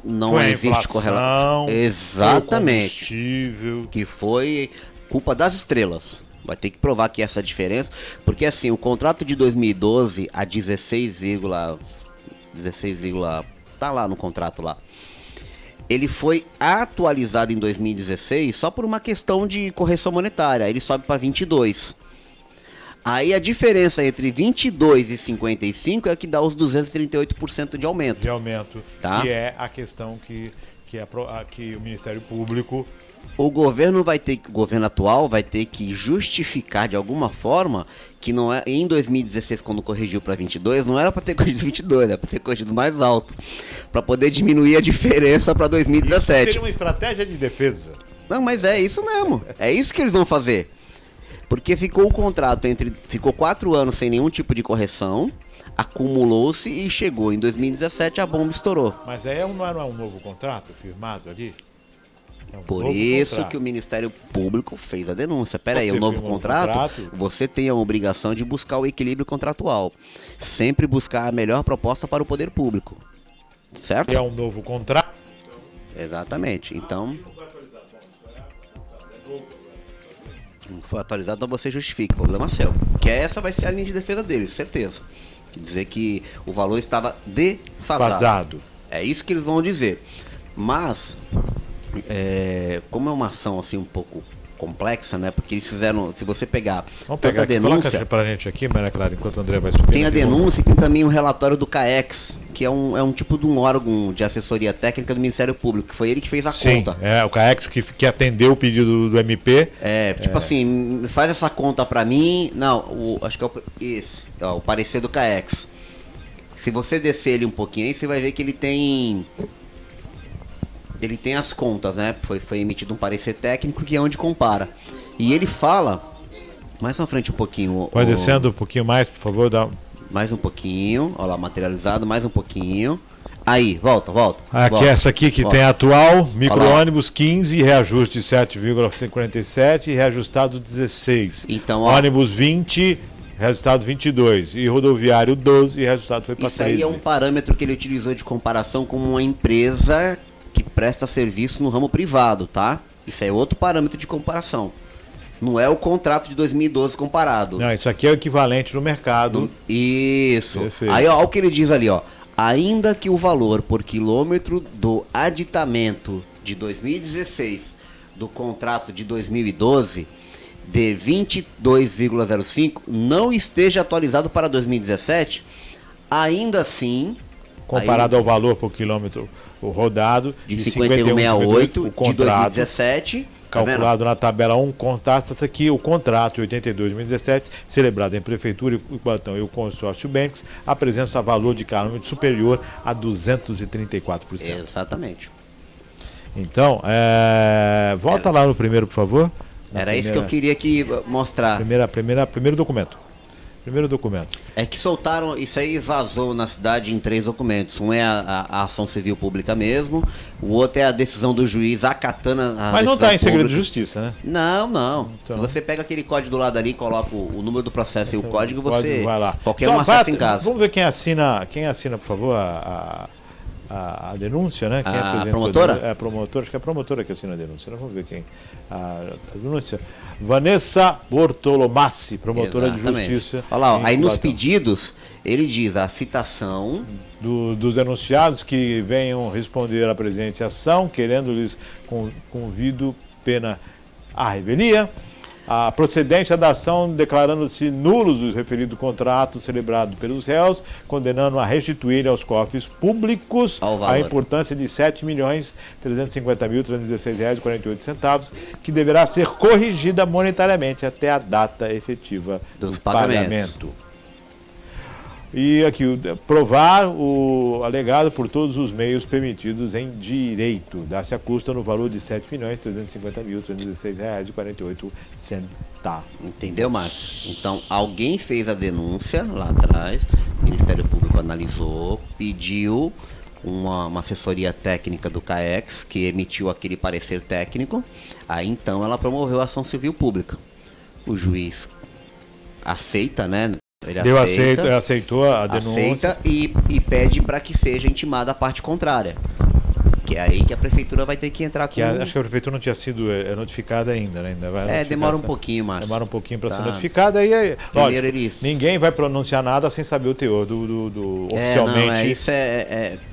não existe correlação. Exatamente. Que foi culpa das estrelas. Vai ter que provar que essa diferença, porque assim, o contrato de 2012 a 16, tá lá no contrato lá. ele foi atualizado em 2016 só por uma questão de correção monetária. Aí ele sobe para 22. Aí a diferença entre 22 e 55 é que dá os 238% de aumento. De aumento, Tá. que é a questão que o Ministério Público... O governo atual vai ter que justificar de alguma forma que não é em 2016, quando corrigiu para 22, não era para ter corrigido 22, era para ter corrigido mais alto, para poder diminuir a diferença para 2017. Seria uma estratégia de defesa. Não, mas é isso mesmo. É isso que eles vão fazer. Porque ficou o contrato ficou 4 anos sem nenhum tipo de correção, acumulou-se e chegou em 2017, a bomba estourou. Mas aí não era um novo contrato firmado ali? É um Por novo isso contrato. que o Ministério Público fez a denúncia. Pera aí, Você o novo firma um contrato, contrato? você tem a obrigação de buscar o equilíbrio contratual. Sempre buscar a melhor proposta para o poder público. Certo? É um novo contrato. Exatamente. Então, não foi atualizado, então você justifica. Problema seu. Que essa vai ser a linha de defesa deles, certeza. Quer dizer que o valor estava defasado. Vazado. É isso que eles vão dizer. Mas, como é uma ação assim um pouco complexa, né? Porque eles fizeram, se você pegar Vamos tanto pegar a aqui, denúncia, coloca pra gente aqui, Maria Clara, enquanto o André vai subir. tem a denúncia e tem também o relatório do CAEX, que é um tipo de um órgão de assessoria técnica do Ministério Público, que foi ele que fez a Sim, conta. o CAEX que atendeu o pedido do MP. Tipo assim, faz essa conta pra mim. Não, acho que é o parecer do CAEX. Se você descer ele um pouquinho aí, você vai ver que ele tem as contas, né? Foi emitido um parecer técnico que é onde compara. E ele fala, mais na frente um pouquinho. Vai descendo um pouquinho mais, por favor. Mais um pouquinho, olha lá, materializado, mais um pouquinho. Aí, volta. Aqui volta, essa aqui que volta. tem atual, micro-ônibus 15, reajuste 7,47 e reajustado 16. Então, ó, ônibus 20, resultado 22. E rodoviário 12, e resultado foi para isso aí 13. é um parâmetro que ele utilizou de comparação com uma empresa que presta serviço no ramo privado, tá? Isso é outro parâmetro de comparação. Não é o contrato de 2012 comparado. Não, isso aqui é o equivalente no mercado. Isso. Perfeito. Aí, ó, o que ele diz ali, ó. Ainda que o valor por quilômetro do aditamento de 2016 do contrato de 2012 de 22,05 não esteja atualizado para 2017, ainda assim, Comparado ao valor por quilômetro rodado de de 51,68 o de contrato 2017, tá vendo? calculado na tabela 1, consta-se aqui o contrato de 82 de 2017, celebrado em Prefeitura e Cubatão e o consórcio Banks, apresenta valor de quilômetro superior a 234%. Exatamente. Então, volta lá no primeiro, por favor. Era isso que eu queria aqui mostrar. Primeiro documento. Primeiro documento. É que soltaram, isso aí vazou na cidade em 3 documentos. Um é a ação civil pública mesmo, o outro é a decisão do juiz acatando a Mas não decisão está em segredo de pública. justiça, né? Não. Então. Se você pega aquele código do lado ali e coloca o número do processo e o código, você vai lá. qualquer Só um acessa em casa. Vamos ver quem assina, por favor, a denúncia, né? Quem A apresentou promotora? É a promotora, acho que é a promotora que assina a denúncia. Né? Vamos ver quem. A denúncia. Vanessa Bortolomassi, promotora Exatamente. de justiça. Olha lá, ó, em aí nos Cubatão. pedidos, ele diz a citação Dos denunciados que venham responder à presente ação, querendo-lhes convido pena à revelia, a procedência da ação declarando-se nulos os referidos contratos celebrados pelos réus, condenando a restituir aos cofres públicos Ao valor. a importância de R$ 7.350.316,48, que deverá ser corrigida monetariamente até a data efetiva Dos do pagamentos. pagamento. E aqui, provar o alegado por todos os meios permitidos em direito. Dá-se a custa no valor de R$ 7.350.316,48. Entendeu, Márcio? Então, alguém fez a denúncia lá atrás, o Ministério Público analisou, pediu uma assessoria técnica do CAEX, que emitiu aquele parecer técnico, aí então ela promoveu a ação civil pública. O juiz aceita, né? Ele aceitou a denúncia. aceita e pede para que seja intimada a parte contrária. Que é aí que a prefeitura vai ter que entrar com... Acho que a prefeitura não tinha sido notificada ainda, né? Ainda vai notificar demora um essa- pouquinho, Márcio. Demora um pouquinho para ser Tá. notificada. Aí, Primeiro lógico, eles- ninguém vai pronunciar nada sem saber o teor do oficialmente.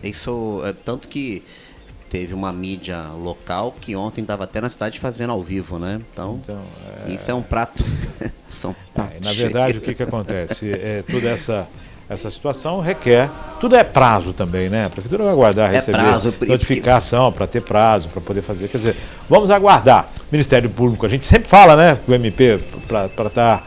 Isso tanto que teve uma mídia local que ontem estava até na cidade fazendo ao vivo, né? Então isso é um prato. São Na verdade, o que acontece? Toda essa situação requer. Tudo é prazo também, né? A prefeitura vai aguardar receber notificação para ter prazo, para poder fazer. Quer dizer, vamos aguardar. Ministério Público, a gente sempre fala, né? O MP para estar.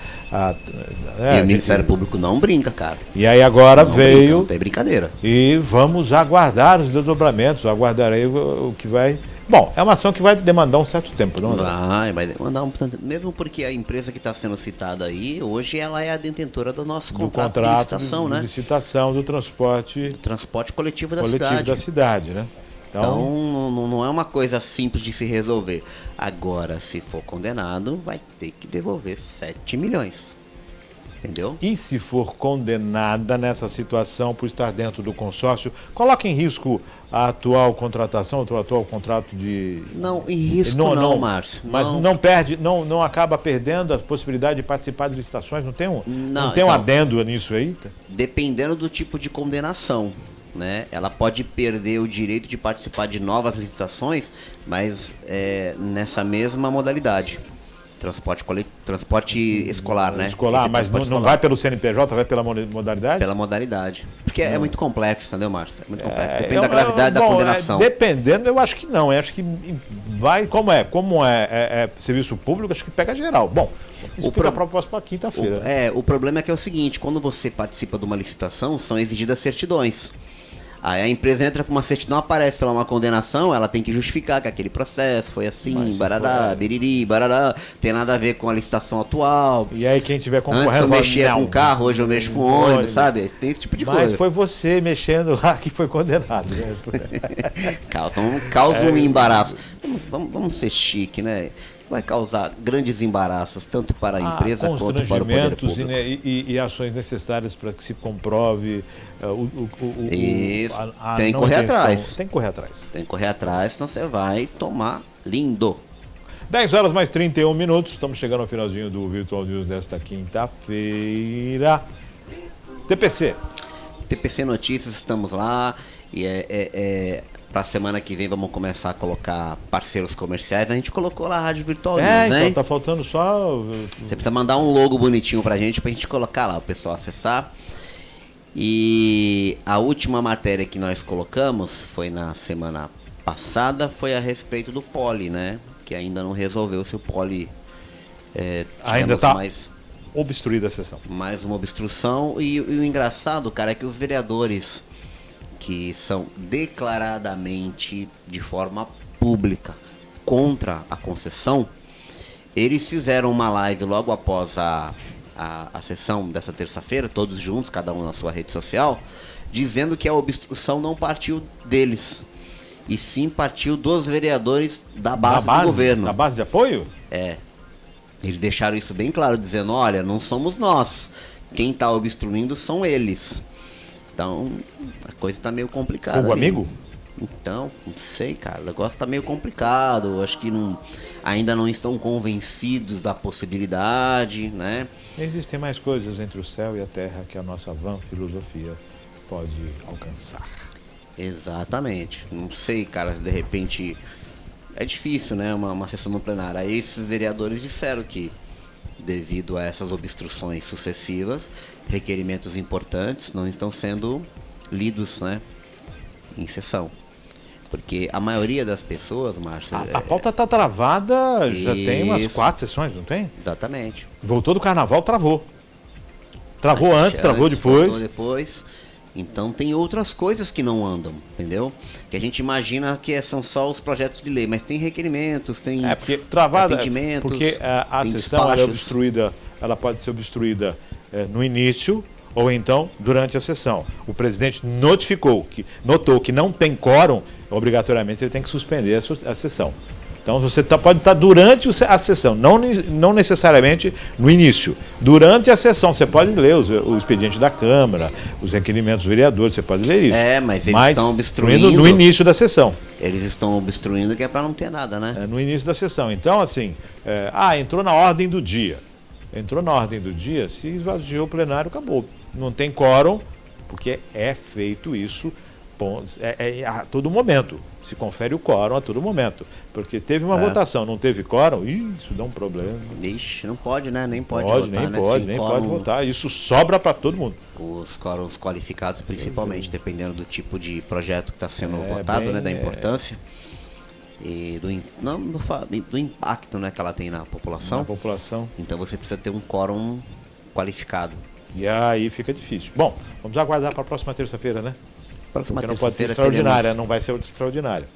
E o Ministério Público não brinca, cara. E aí agora veio. Brinca, não tem brincadeira. E vamos aguardar os desdobramentos, aguardarei o que vai. Bom, é uma ação que vai demandar um certo tempo, não é? Vai demandar um tanto. Mesmo porque a empresa que está sendo citada aí, hoje ela é a detentora do nosso contrato de licitação, né? De licitação do transporte coletivo da cidade. Né? Então não é uma coisa simples de se resolver. Agora, se for condenado, vai ter que devolver 7 milhões. Entendeu? E se for condenada nessa situação por estar dentro do consórcio, coloca em risco a atual contratação, o atual contrato de... Não, em risco não, Márcio. Mas não perde, não acaba perdendo a possibilidade de participar de licitações? Não tem um adendo nisso aí? Dependendo do tipo de condenação, né? Ela pode perder o direito de participar de novas licitações, mas nessa mesma modalidade. Transporte escolar, né? Escolar, mas não vai pelo CNPJ, vai pela modalidade? Pela modalidade. Porque é muito complexo, entendeu, Márcio? É muito complexo. Depende da gravidade da condenação. Dependendo, eu acho que não. Eu acho que vai, como é serviço público, acho que pega geral. Bom, isso fica proposto para quinta-feira. O problema é que é o seguinte, quando você participa de uma licitação, são exigidas certidões. Aí a empresa entra com uma certidão, aparece lá uma condenação, ela tem que justificar que aquele processo foi assim, barará, biriri, barará, tem nada a ver com a licitação atual. E aí quem tiver concorrendo... Antes eu mexia com carro, hoje eu mexo com ônibus, sabe? Tem esse tipo de coisa. Mas foi você mexendo lá que foi condenado. Né? Causa um embaraço. Vamos ser chique, né? Vai causar grandes embaraços, tanto para a empresa quanto para o poder público. E ações necessárias para que se comprove tem que correr atrás. Tem que correr atrás. Tem que correr atrás, senão você vai tomar lindo. 10 horas mais 31 minutos, estamos chegando ao finalzinho do Virtual News desta quinta-feira. TPC Notícias, estamos lá e para a semana que vem vamos começar a colocar parceiros comerciais. A gente colocou lá a Rádio Virtual News, né? Então tá faltando só... Você precisa mandar um logo bonitinho pra gente colocar lá, o pessoal acessar. E a última matéria que nós colocamos foi na semana passada, foi a respeito do Poli, né? Que ainda não resolveu se o Poli... ainda está obstruída a sessão. Mais uma obstrução. E o engraçado, cara, é que os vereadores que são declaradamente, de forma pública, contra a concessão, eles fizeram uma live logo após a sessão dessa terça-feira, todos juntos, cada um na sua rede social, dizendo que a obstrução não partiu deles, e sim partiu dos vereadores da base do governo. Da base de apoio? Eles deixaram isso bem claro, dizendo, olha, não somos nós, quem está obstruindo são eles. Então, a coisa está meio complicada. Fogo amigo? Então, não sei, cara. O negócio está meio complicado. Acho que ainda não estão convencidos da possibilidade, né? Existem mais coisas entre o céu e a terra que a nossa vã filosofia pode alcançar. Exatamente. Não sei, cara, de repente... É difícil, né? Uma sessão no plenário. Aí esses vereadores disseram que, devido a essas obstruções sucessivas, requerimentos importantes não estão sendo lidos, né, em sessão. Porque a maioria das pessoas, Márcio... A pauta está travada, já tem umas 4 sessões, não tem? Exatamente. Voltou do carnaval, travou. Travou antes, travou depois. Então tem outras coisas que não andam, entendeu? Que a gente imagina que são só os projetos de lei, mas tem requerimentos, tem porque travada, atendimentos, porque a sessão ela é obstruída, ela pode ser obstruída no início ou então durante a sessão. O presidente notou que não tem quórum, obrigatoriamente ele tem que suspender a sessão. Então você pode estar durante a sessão, não necessariamente no início. Durante a sessão, você pode ler o expediente da Câmara, os requerimentos dos vereadores, você pode ler isso. Mas eles estão obstruindo no início da sessão. Eles estão obstruindo que é para não ter nada, né? No início da sessão. Então, assim, entrou na ordem do dia. Entrou na ordem do dia, se esvaziou o plenário, acabou. Não tem quórum, porque é feito isso a todo momento. Se confere o quórum a todo momento. Porque teve uma votação, não teve quórum, isso dá um problema. Ixi, não pode, né? Nem pode Pode, votar, nem né? pode, Sem nem quórum, pode votar. Isso sobra para todo mundo. Os quórums qualificados, principalmente, dependendo do tipo de projeto que está sendo votado, né? Da importância. E do impacto, né, que ela tem na população. Na população. Então você precisa ter um quórum qualificado. E aí fica difícil. Bom, vamos aguardar para a próxima terça-feira, né? Próxima Porque não pode ter terça-feira extraordinária, teremos- não vai ser outra extraordinária.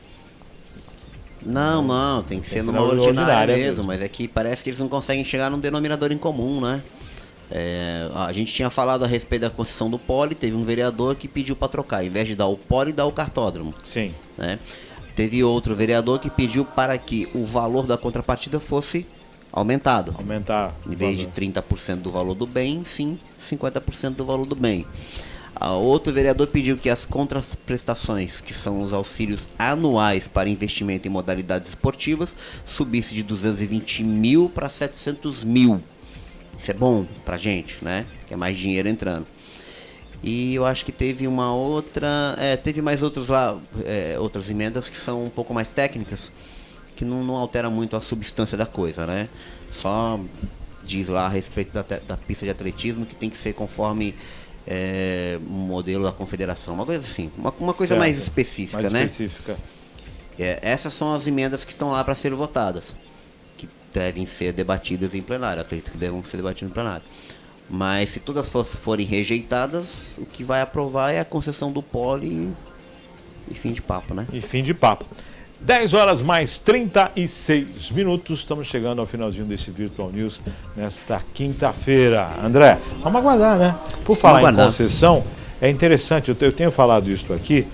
Não, tem que ser numa na ordinária ordinária mesmo, mesmo. mas é que parece que eles não conseguem chegar num denominador em comum, né? A gente tinha falado a respeito da concessão do poli, teve um vereador que pediu para trocar, ao invés de dar o poli, dar o cartódromo, Sim. né? Teve outro vereador que pediu para que o valor da contrapartida fosse aumentado. Aumentar. Em vez de 30% do valor do bem, sim, 50% do valor do bem. Outro vereador pediu que as contraprestações, que são os auxílios anuais para investimento em modalidades esportivas, subisse de 220 mil para 700 mil. Isso é bom pra gente, né? Que é mais dinheiro entrando. E eu acho que teve uma outra... teve mais outros lá, outras emendas que são um pouco mais técnicas, que não altera muito a substância da coisa, né? Só diz lá a respeito da pista de atletismo que tem que ser conforme um modelo da confederação, uma coisa assim, uma coisa Certo. mais específica, Mais né? específica. Essas são as emendas que estão lá para serem votadas, que devem ser debatidas em plenário, acredito que devem ser debatidas em plenário. Mas se todas forem rejeitadas, o que vai aprovar é a concessão do poli e fim de papo, né? E fim de papo. 10 horas mais 36 minutos. Estamos chegando ao finalzinho desse Virtual News nesta quinta-feira. André, vamos aguardar, né? Por falar em concessão, é interessante, eu tenho falado isso aqui,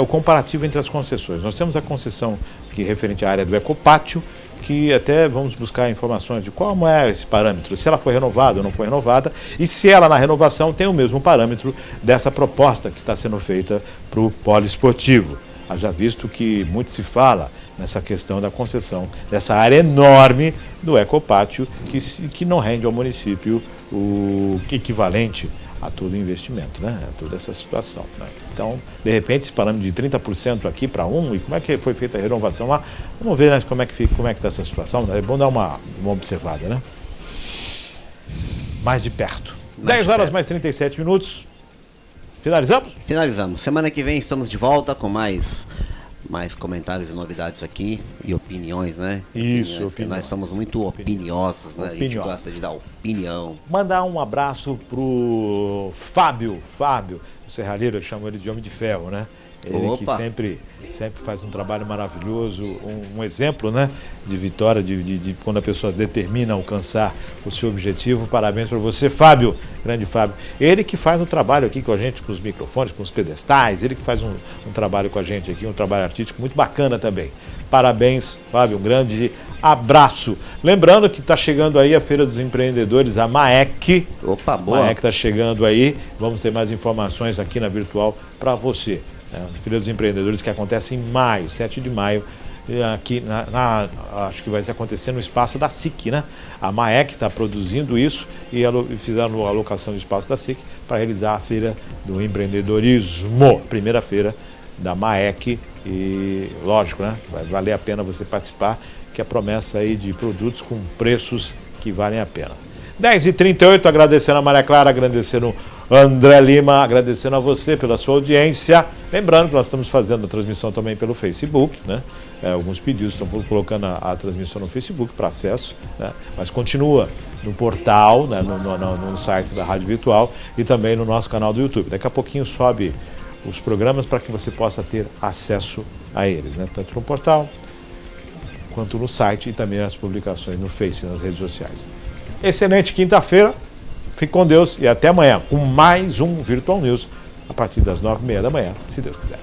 o comparativo entre as concessões. Nós temos a concessão que é referente à área do Ecopátio, que até vamos buscar informações de qual é esse parâmetro, se ela foi renovada ou não foi renovada, e se ela na renovação tem o mesmo parâmetro dessa proposta que está sendo feita para o poliesportivo. Haja visto que muito se fala nessa questão da concessão dessa área enorme do Ecopátio, que não rende ao município o equivalente a todo o investimento, né? A toda essa situação, né? Então, de repente, esse parâmetro de 30% aqui para e como é que foi feita a renovação lá? Vamos ver, né, como é que está essa situação. É bom dar uma observada, né? Mais de perto. 10 horas mais 37 minutos. Finalizamos? Finalizamos. Semana que vem estamos de volta com mais comentários e novidades aqui e opiniões, né? Isso, opiniões. Nós somos muito opiniosos, né? A gente Opinião. gosta de dar opinião. Mandar um abraço pro Fábio, o serralheiro, eu chamo ele de Homem de Ferro, né? Ele que sempre faz um trabalho maravilhoso, um exemplo, né, de vitória, de quando a pessoa determina alcançar o seu objetivo. Parabéns para você, Fábio, grande Fábio. Ele que faz um trabalho aqui com a gente, com os microfones, com os pedestais, ele que faz um trabalho com a gente aqui, um trabalho artístico muito bacana também. Parabéns, Fábio, um grande abraço. Lembrando que está chegando aí a Feira dos Empreendedores, a MAEC. Opa, boa. A MAEC está chegando aí, vamos ter mais informações aqui na Virtual para você. A Feira dos Empreendedores que acontece em maio, 7 de maio, aqui acho que vai acontecer no espaço da SIC, né? A MAEC está produzindo isso e fizeram a alocação do espaço da SIC para realizar a Feira do Empreendedorismo, primeira feira da MAEC, e lógico, né? Vai valer a pena você participar, que é a promessa aí de produtos com preços que valem a pena. 10h38, agradecendo a Maria Clara, agradecendo o André Lima, agradecendo a você pela sua audiência. Lembrando que nós estamos fazendo a transmissão também pelo Facebook, né? Alguns pedidos estão colocando a transmissão no Facebook para acesso, né? Mas continua no portal, né? no site da Rádio Virtual e também no nosso canal do YouTube. Daqui a pouquinho sobe os programas para que você possa ter acesso a eles, né? Tanto no portal quanto no site e também as publicações no Face e nas redes sociais. Excelente quinta-feira, fique com Deus e até amanhã com mais um Virtual News a partir das 9h30 da manhã, se Deus quiser.